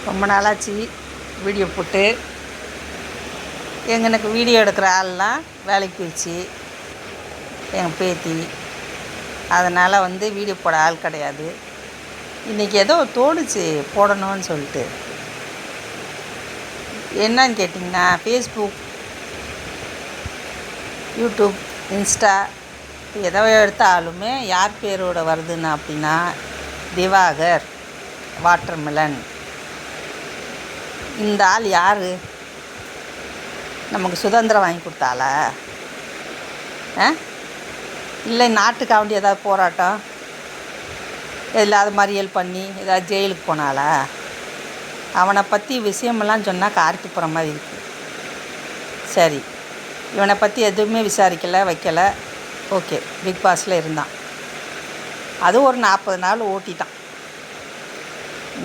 ரொம்ப நாளாச்சு வீடியோ போட்டு. எனக்கு வீடியோ எடுக்கிற ஆள்லாம் வேலைக்கு போயிடுச்சு, எங்கள் பேத்தி. அதனால் வீடியோ போட ஆள் கிடையாது. இன்றைக்கி ஏதோ தோணுச்சு போடணும்னு சொல்லிட்டு. என்னன்னு கேட்டிங்கன்னா, ஃபேஸ்புக், யூடியூப், இன்ஸ்டா எதோ எடுத்தாலுமே யார் பேரோட வருதுன்னு அப்படின்னா திவாகர் வாட்டர்மெலன். இந்த ஆள் யார்? நமக்கு சுதந்திரம் வாங்கி கொடுத்தாளா? இல்லை நாட்டுக்காண்டி ஏதாவது போராட்டம் இல்லாத மறியல் பண்ணி ஏதாவது ஜெயிலுக்கு போனாளா? அவனை பற்றி விஷயமெல்லாம் சொன்னால் கார்த்திப்புறம் மாதிரி இருக்குது. சரி, இவனை பற்றி எதுவுமே விசாரிக்கலை வைக்கலை. ஓகே, பிக் பாஸில் இருந்தான். அது ஒரு 40 நாள் ஓட்டிட்டான்.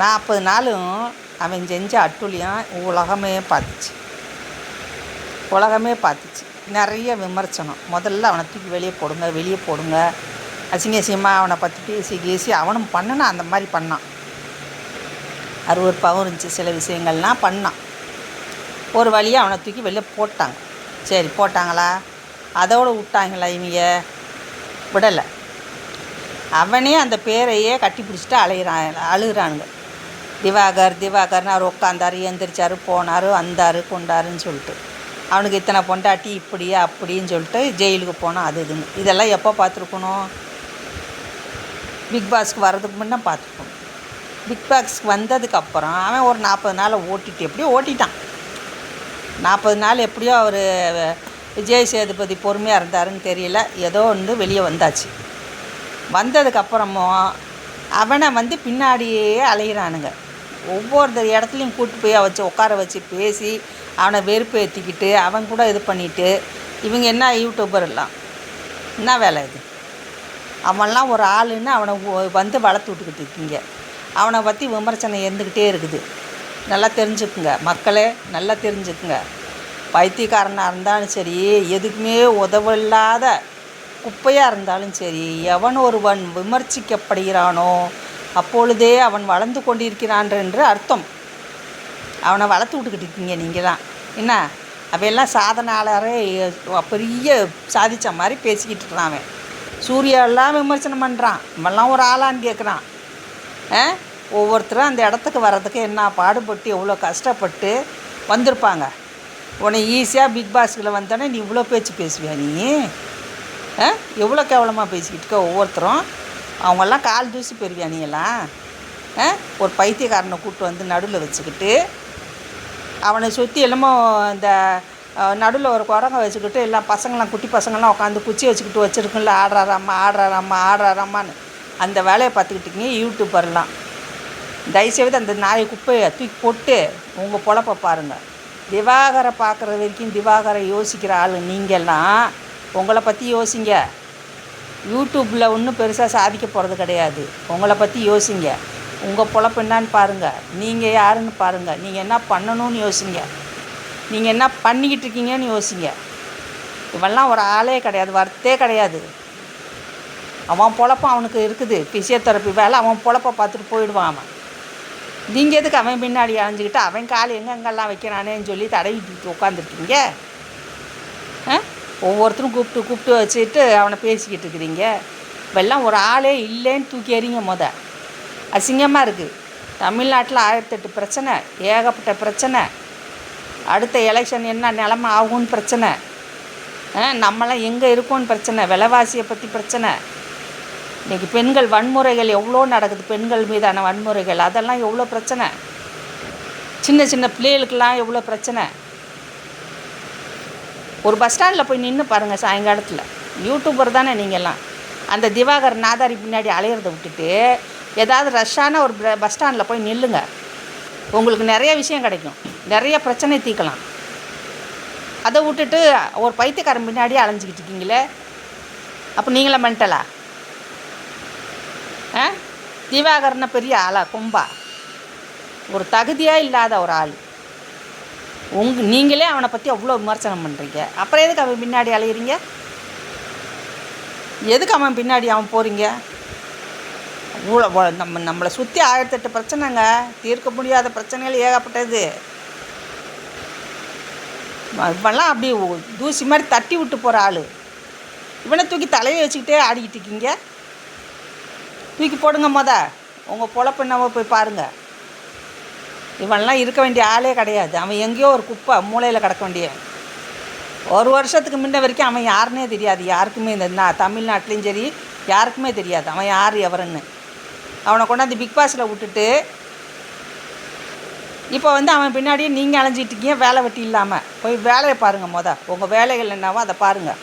40 நாளும் அவன் செஞ்ச அட்டூழியம் உலகமே பார்த்துச்சு. நிறைய விமர்சனம். முதல்ல அவனை தூக்கி வெளியே போடுங்க. அசிங்கமாக அவனை பற்றி பேசி அவனும் பண்ணனா அந்த மாதிரி பண்ணான். அருவருப்பாகவும் இருந்துச்சு. சில விஷயங்கள்லாம் பண்ணான். ஒரு வழியாக அவனை தூக்கி வெளியே போட்டாங்க. சரி, போட்டாங்களா? அதோடு விட்டாங்களா? இவங்க விடலை. அவனே அந்த பேரையே கட்டி பிடிச்சிட்டு அழுகிறானுங்க. திவாகர்னு அவர் உட்காந்தார், எந்திரிச்சார், போனார், வந்தார், கொண்டாருன்னு சொல்லிட்டு. அவனுக்கு இத்தனை பொண்டாட்டி இப்படியா அப்படின்னு சொல்லிட்டு ஜெயிலுக்கு போனான். அது இதுன்னு இதெல்லாம் எப்போ பார்த்துருக்கணும்? பிக் பாஸ்க்கு வர்றதுக்கு முன்னே பார்த்துருக்கணும். பிக் பாஸ்க்கு வந்ததுக்கப்புறம் அவன் ஒரு 40 நாளை எப்படியோ ஓட்டிட்டான். 40 நாள் எப்படியோ அவர் விஜய் சேதுபதி பொறுமையாக இருந்தாருன்னு தெரியல, ஏதோ வெளியே வந்தாச்சு. வந்ததுக்கப்புறமும் அவனை பின்னாடியே அலைகிறானுங்க. ஒவ்வொரு இடத்துலையும் கூப்பிட்டு போய் உட்கார வச்சு பேசி அவனை வெறுப்பு ஏற்றிக்கிட்டு அவன் கூட இது பண்ணிவிட்டு, இவங்க என்ன யூடியூபர் எல்லாம் என்ன வேலை இது? அவன்லாம் ஒரு ஆளுன்னு அவனை வளர்த்து விட்டுக்கிட்டு இருக்கீங்க. அவனை பற்றி விமர்சனம் இருந்துக்கிட்டே இருக்குது. நல்லா தெரிஞ்சுக்குங்க மக்களே, நல்லா தெரிஞ்சுக்குங்க. பைத்தியக்காரனாக இருந்தாலும் சரி, எதுக்குமே உதவில்லாத குப்பையாக இருந்தாலும் சரி, எவன் ஒருவன் விமர்சிக்கப்படுகிறானோ அப்பொழுதே அவன் வளர்ந்து கொண்டிருக்கிறான் என்று அர்த்தம். அவனை வளர்த்து விட்டுக்கிட்டு இருக்கீங்க நீங்கள் தான். என்ன அவையெல்லாம் சாதனாளரே பெரிய சாதித்த மாதிரி பேசிக்கிட்டு இருக்கிறான். அவன் சூர்யாவெல்லாம் விமர்சனம் பண்ணுறான். இவெல்லாம் ஒரு ஆளான்னு கேட்குறான். ஒவ்வொருத்தரும் அந்த இடத்துக்கு வர்றதுக்கு என்ன பாடுபட்டு எவ்வளோ கஷ்டப்பட்டு வந்திருப்பாங்க. உன்னை ஈஸியாக பிக் பாஸ்கில் வந்தோடனே நீ இவ்வளோ பேச்சு பேசுவியா? நீ எவ்வளோ கேவலமாக பேசிக்கிட்டு இருக்க. ஒவ்வொருத்தரும் அவங்கெல்லாம் கால் தூசி பெறுவியா? நீ எல்லாம் ஒரு பைத்தியக்காரனை கூப்பிட்டு நடுவில் வச்சுக்கிட்டு அவனை சுற்றி எல்லாமோ இந்த நடுவில் ஒரு குரங்க வச்சுக்கிட்டு எல்லாம் பசங்களாம் குட்டி பசங்கள்லாம் உட்காந்து குச்சி வச்சுக்கிட்டு வச்சுருக்குல்ல, ஆடுறாராம்மான்னு அந்த வேலையை பார்த்துக்கிட்டிங்க யூடியூப்பர்லாம். தயவுசெய்து அந்த நாயை குப்பையை தூக்கி போட்டு உங்கள் பொழப்பை பாருங்கள். திவாகரை பார்க்குற வரைக்கும் திவாகரை யோசிக்கிற ஆள் நீங்கள்லாம் உங்களை பற்றி யோசிங்க. யூடியூப்பில் ஒன்றும் பெருசாக சாதிக்க போகிறது கிடையாது. உங்களை பற்றி யோசிங்க. உங்கள் பொழப்பு என்னான்னு பாருங்கள். நீங்கள் யாருன்னு பாருங்கள். நீங்கள் என்ன பண்ணணும்னு யோசிங்க. நீங்கள் என்ன பண்ணிக்கிட்டு இருக்கீங்கன்னு யோசிங்க. இவெல்லாம் ஒரு ஆளே கிடையாது, வர்த்தே கிடையாது. அவன் பொழப்பம் அவனுக்கு இருக்குது. ஃபிசியோதெரப்பி வேலை. அவன் பொழப்பை பார்த்துட்டு போயிடுவான் அவன். நீங்கள் எதுக்கு அவன் பின்னாடி அலைஞ்சிக்கிட்டு அவன் கால் எங்கெங்கெல்லாம் வைக்கிறானேன்னு சொல்லி தடவிட்டு உட்காந்துருக்கீங்க? ஒவ்வொருத்தரும் கூப்பிட்டு வச்சுட்டு அவனை பேசிக்கிட்டு இருக்கிறீங்க. இப்பெல்லாம் ஒரு ஆளே இல்லைன்னு தூக்கி எறிங்க. அசிங்கமாக இருக்குது. தமிழ்நாட்டில் 1008 பிரச்சனை, ஏகப்பட்ட பிரச்சனை. அடுத்த எலெக்ஷன் என்ன நிலமை ஆகும்னு பிரச்சனை. நம்மளாம் எங்கே இருக்கோன்னு பிரச்சனை. விலைவாசியை பற்றி பிரச்சனை. இன்றைக்கி பெண்கள் வன்முறைகள் எவ்வளோ நடக்குது. பெண்கள் மீதான வன்முறைகள் அதெல்லாம் எவ்வளோ பிரச்சனை. சின்ன சின்ன பிள்ளைகளுக்கெல்லாம் எவ்வளோ பிரச்சனை. ஒரு பஸ் ஸ்டாண்டில் போய் நின்று பாருங்கள் சாயங்காலத்தில். யூடியூபர் தானே நீங்கள்லாம். அந்த திவாகர் நாதாரி பின்னாடி அலையிறத விட்டுட்டு ஏதாவது ரஷ்ஷான ஒரு பஸ் ஸ்டாண்டில் போய் நில்லுங்க. உங்களுக்கு நிறைய விஷயம் கிடைக்கும். நிறைய பிரச்சனை தீர்க்கலாம். அதை விட்டுட்டு ஒரு பைத்தியக்காரன் பின்னாடி அலைஞ்சிக்கிட்டு இருக்கீங்களே, அப்போ நீங்களே மென்டலா? திவாகர்னா பெரிய ஆளா? கும்பா? ஒரு தகுதியாக இல்லாத ஒரு ஆள். நீங்களே அவனை பற்றி அவ்வளோ விமர்சனம் பண்ணுறீங்க. அப்புறம் எதுக்கு அவன் பின்னாடி அலையிறீங்க? எதுக்கு அவன் பின்னாடி போகிறீங்க? நம்மளை சுற்றி 1008 பிரச்சனைங்க. தீர்க்க முடியாத பிரச்சனைகள் ஏகப்பட்டது. இவெல்லாம் அப்படி தூசி மாதிரி தட்டி விட்டு போகிற ஆள். இவனை தூக்கி தலையை வச்சுக்கிட்டே ஆடிக்கிட்டு இருக்கீங்க. தூக்கி போடுங்க. உங்கள் பொழப்பு என்னவோ போய் பாருங்கள். இவன்லாம் இருக்க வேண்டிய ஆளே கிடையாது. அவன் எங்கேயோ ஒரு குப்பை மூலையில் கிடக்க வேண்டிய. ஒரு வருஷத்துக்கு முன்ன வரைக்கும் அவன் யாருன்னே தெரியாது யாருக்குமே. இந்த தமிழ்நாட்டிலையும் சரி யாருக்குமே தெரியாது அவன் யார் எவருன்னு. அவனை கொண்டாந்து பிக் பாஸில் விட்டுட்டு இப்போ அவன் பின்னாடியே நீங்கள் அலைஞ்சிட்டு இருக்கீங்க வேலை வெட்டி இல்லாமல். போய் வேலையை பாருங்கள். உங்கள் வேலைகள் என்னவோ அதை பாருங்கள்.